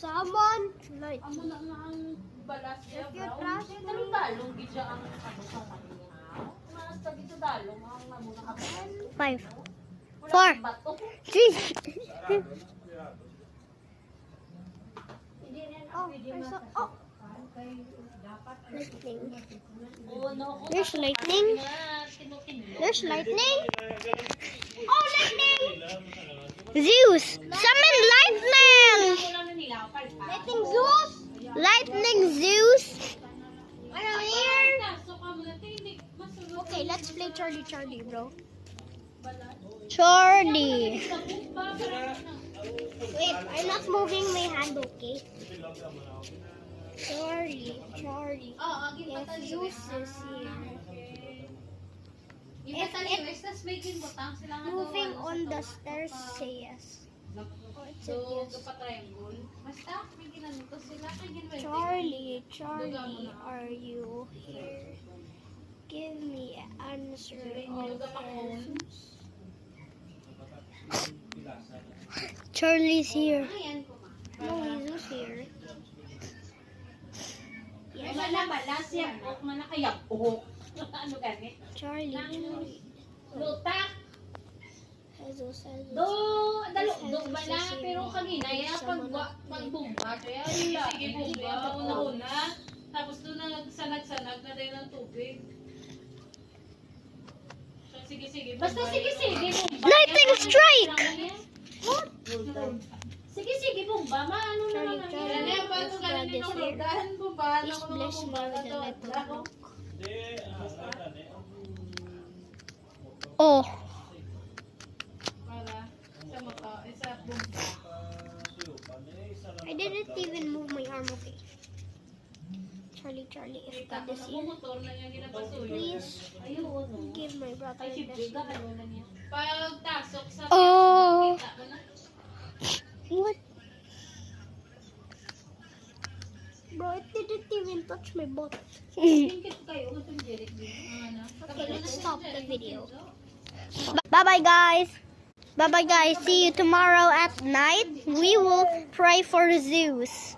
Salmon. Light. Amo na nga ang balas niya, If you bro. trust me. Dalong gidya ang ano sa kanina. Mas tabi sa dalong ang amo na kapan. 5, Wala 4, kang bato. 3. Oh, there's a, oh. Lightning. Oh, no. There's lightning. There's lightning. Oh, lightning! Zeus! Summon lightning! Lightning Zeus! Lightning Zeus! Are you here? Okay, let's play Charlie, bro. Charlie. Wait, I'm not moving my hand, okay? Charlie. Yes, Zeus is here. Moving on the stairs, say yes. Oh, it's a yes. Charlie, are you here? Give me an answer of yes. Charlie's here. No, Jesus here. Yes. Charlie. Lutak! Jesus. Do bala, pero kanina, pagbumba, kaya sige bumba, una-una, tapos doon na sanag-sanag na rin ng tubig. Sige, basta sige, bumba. Lightning strike! Sige, bumba, maano na lang. Charlie, Yan, paano if ka God rin is here, nilulugahan, bumba, please bless me with the lightning. Oh. Para sa mata, sa bumba. I didn't even move my arm, okay. Charlie, if God is here, Motor na yung ginapasuyo. please give my brother Ay, si this. Briga, ano na niya? Pagtasok sa Oh. kita mo na. What? Bro, it didn't even touch my butt. Tingkit kayo, itong Jeric din. Ano? Okay, let's stop the video. Bye-bye, guys. Bye-bye, guys. See you tomorrow at night. We will pray for Zeus.